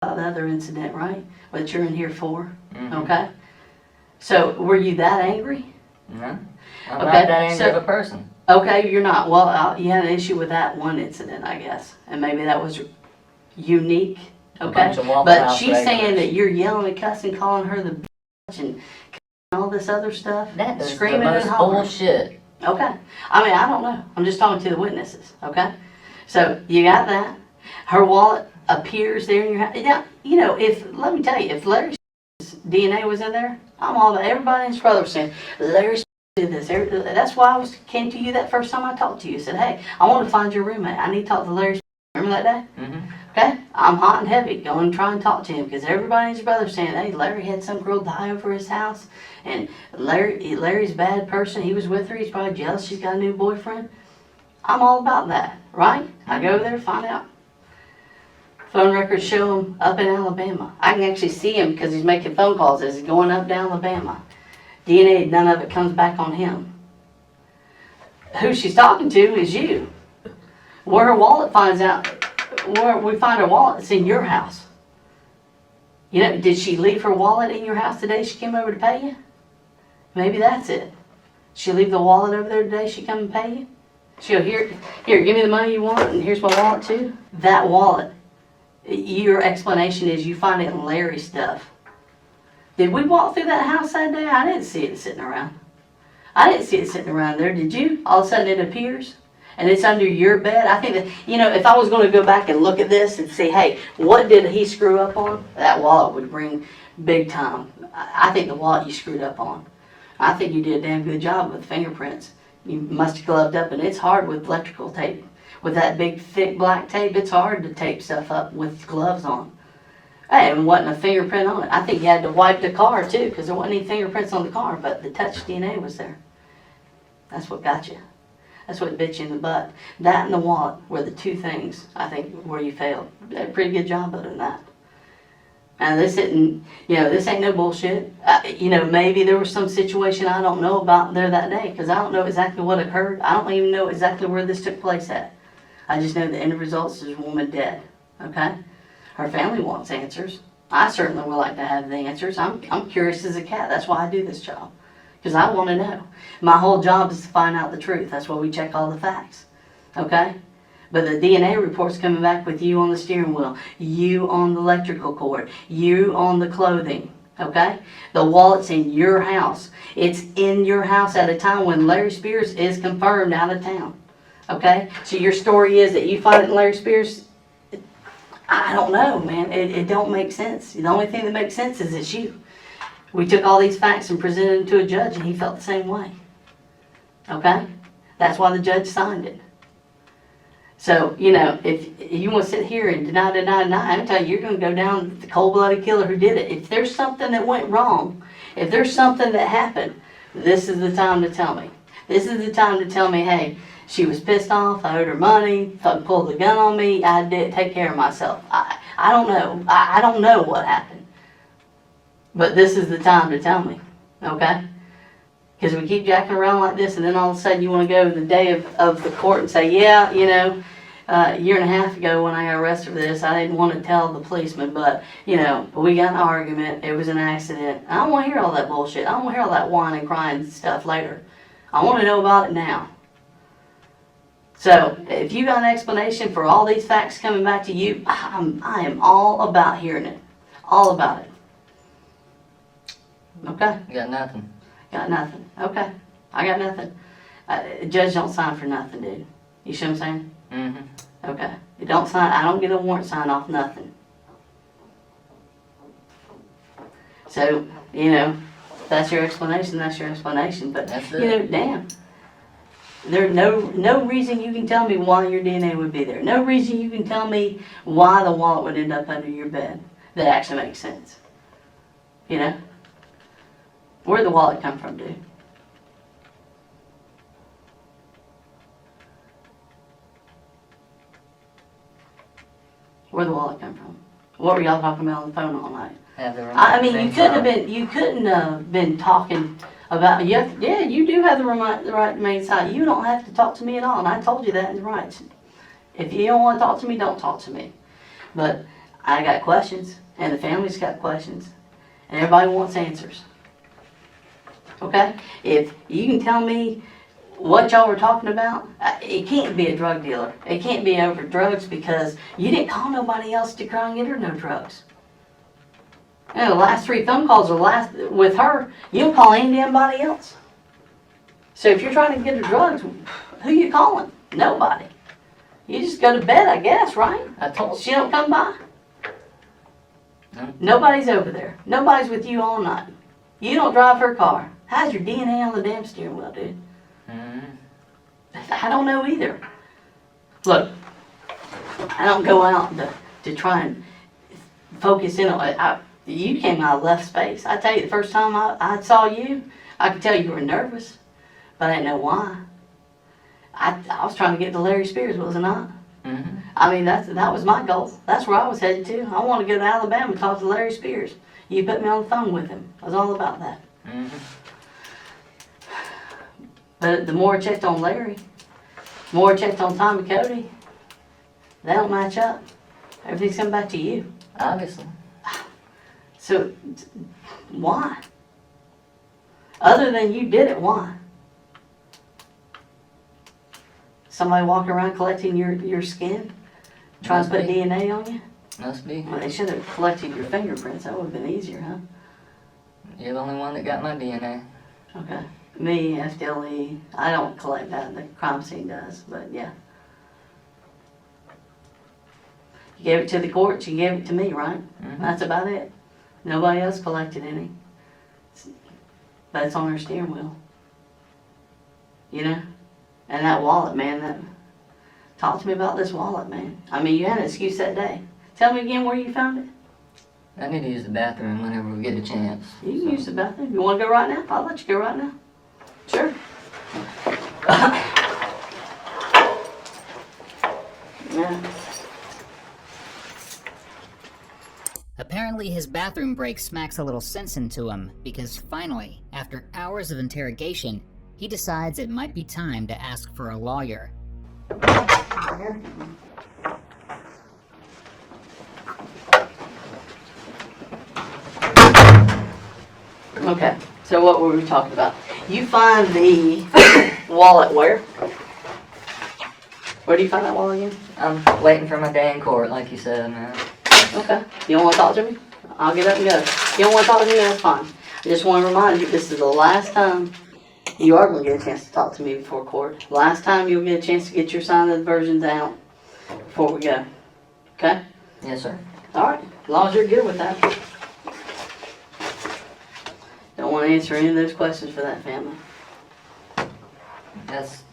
about the other incident, right? What you're in here for, Mm-hmm. okay? So, were you that angry? No, I'm Okay, not that angry so- of a person. Okay, you're not. Well, you had an issue with that one incident, I guess, and maybe that was unique, A okay? bunch of Waffle But House she's saying regulars. that you're yelling and cussing, calling her the bitch and all this other stuff, That is screaming the most and hollering. bullshit. Okay. I mean, I don't know. I'm just talking to the witnesses, okay? So, you got that. Her wallet appears there in your house. Now, you know, let me tell you, if Larry's DNA was in there, I'm all about, everybody and his brother was saying, Larry's did this. That's why came to you that first time I talked to you. Said, hey, I want to find your roommate. I need to talk to Larry. Remember that day? Mm-hmm. Okay? I'm hot and heavy. Go and try and talk to him because everybody and his brother saying, hey, Larry had some girl die over his house. And Larry's a bad person. He was with her. He's probably jealous she's got a new boyfriend. I'm all about that, right? I go there, find out. Phone records show him up in Alabama. I can actually see him because he's making phone calls as he's going up to Alabama. DNA, none of it comes back on him. Who she's talking to is you. Where her wallet finds out, where we find her wallet, it's in your house. You know, did she leave her wallet in your house today she came over to pay you? Maybe that's it. She leave the wallet over there today she come and pay you? She'll here, give me the money you want and here's my wallet too. That wallet, your explanation is you find it in Larry's stuff. Did we walk through that house that day? I didn't see it sitting around. I didn't see it sitting around there, did you? All of a sudden it appears and it's under your bed. I think that, you know, if I was going to go back and look at this and say, hey, what did he screw up on? That wallet would bring big time. I think the wallet you screwed up on. I think you did a damn good job with fingerprints. You must have gloved up, and it's hard with electrical tape. With that big, thick black tape, it's hard to tape stuff up with gloves on. Hey, and wasn't a fingerprint on it. I think you had to wipe the car, too, because there wasn't any fingerprints on the car, but the touch DNA was there. That's what got you. That's what bit you in the butt. That and the wallet were the two things, I think, where you failed. You did a pretty good job other than that. And this isn't, you know, this ain't no bullshit. You know, maybe there was some situation I don't know about there that day because I don't know exactly what occurred. I don't even know exactly where this took place at. I just know the end result is a woman dead, okay? Her family wants answers. I certainly would like to have the answers. I'm curious as a cat. That's why I do this job because I want to know. My whole job is to find out the truth. That's why we check all the facts, okay? But the DNA report's coming back with you on the steering wheel, you on the electrical cord, you on the clothing, okay? The wallet's in your house. It's in your house at a time when Larry Spears is confirmed out of town, okay? So your story is that you find it in Larry Spears? I don't know, man. It don't make sense. The only thing that makes sense is it's you. We took all these facts and presented them to a judge and he felt the same way, okay? That's why the judge signed it. So, you know, if you want to sit here and deny, I'm telling you, you're going to go down with the cold-blooded killer who did it. If there's something that went wrong, if there's something that happened, this is the time to tell me. This is the time to tell me, hey, she was pissed off, I owed her money, fucking pulled the gun on me, I didn't take care of myself. I don't know. I don't know what happened. But this is the time to tell me, okay? Because we keep jacking around like this, and then all of a sudden you want to go the day of the court and say, yeah, you know, a year and a half ago when I got arrested for this, I didn't want to tell the policeman, but, you know, we got in an argument, it was an accident. I don't want to hear all that bullshit. I don't want to hear all that whining and crying stuff later. I want to know about it now. So, if you got an explanation for all these facts coming back to you, I am all about hearing it. All about it. Okay? You got nothing. Got nothing. Okay. I got nothing. Judge don't sign for nothing, dude. You see what I'm saying? Mm-hmm. Okay. You don't sign. I don't get a warrant signed off nothing. So, you know, that's your explanation. That's your explanation. But, That's you it. know, damn. There's no reason you can tell me why your DNA would be there. No reason you can tell me why the wallet would end up under your bed. That actually makes sense. You know? Where'd the wallet come from, dude? Where'd the wallet come from? What were y'all talking about on the phone all night? I mean, you couldn't have been talking about, yeah, you do have the right to remain silent. You don't have to talk to me at all, and I told you that in the rights. If you don't want to talk to me, don't talk to me. But I got questions, and the family's got questions, and everybody wants answers. Okay? If you can tell me what y'all were talking about, it can't be a drug dealer. It can't be over drugs because you didn't call nobody else to try and get her no drugs. You know, the last 3 phone calls are with her. You don't call anybody else. So if you're trying to get her drugs, who you calling? Nobody. You just go to bed, I guess, right? I told She don't come by. No. Nobody's over there. Nobody's with you all night. You don't drive her car. How's your DNA on the damn steering wheel, dude? I don't know either. Look, I don't go out to try and focus in on it. You came out of left space. I tell you, the first time I saw you, I could tell you were nervous, but I didn't know why. I was trying to get to Larry Spears, wasn't I? Mm-hmm. I mean, that was my goal. That's where I was headed to. I want to go to Alabama and talk to Larry Spears. You put me on the phone with him. I was all about that. Mm-hmm. But the more I checked on Larry, the more I checked on Tommy Cody, they don't match up. Everything's coming back to you. Obviously. So, why? Other than you did it, why? Somebody walking around collecting your skin? Trying to put DNA on you? Must be. Well, they should have collected your fingerprints. That would have been easier, huh? You're the only one that got my DNA. Okay. Me, FDLE, I don't collect that. The crime scene does, but yeah. You gave it to the courts, you gave it to me, right? Mm-hmm. That's about it. Nobody else collected any. But it's on her steering wheel. You know? And that wallet, man, talk to me about this wallet, man. I mean, you had an excuse that day. Tell me again where you found it. I need to use the bathroom whenever we get a chance. You can use the bathroom. You want to go right now? I'll let you go right now. Sure. Yeah. Apparently his bathroom break smacks a little sense into him, because finally, after hours of interrogation, he decides it might be time to ask for a lawyer. Okay, so what were we talking about? You find the wallet where? Where do you find that wallet again? I'm waiting for my day in court, like you said, man. Okay. You don't want to talk to me? I'll get up and go. You don't want to talk to me? That's fine. I just want to remind you, this is the last time you are going to get a chance to talk to me before court. Last time you'll get a chance to get your signed versions out before we go. Okay? Yes, sir. All right. As long as you're good with that. Don't want to answer any of those questions for that family. That's...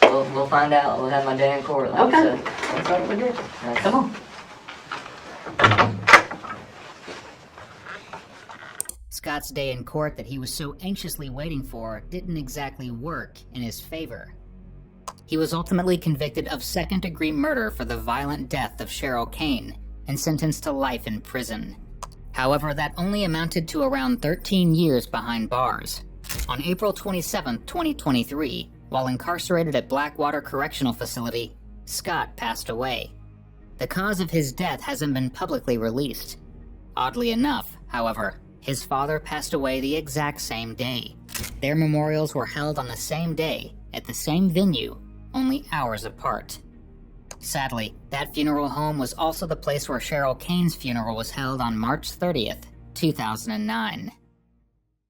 We'll find out. We'll have my day in court, like Okay. you said. That's what we did. Come on. Scott's day in court that he was so anxiously waiting for didn't exactly work in his favor. He was ultimately convicted of second-degree murder for the violent death of Cheryl Cain and sentenced to life in prison. However, that only amounted to around 13 years behind bars. On April 27, 2023, while incarcerated at Blackwater Correctional Facility, Scott passed away. The cause of his death hasn't been publicly released. Oddly enough, however, his father passed away the exact same day. Their memorials were held on the same day, at the same venue, only hours apart. Sadly, that funeral home was also the place where Cheryl Cain's funeral was held on March 30th, 2009.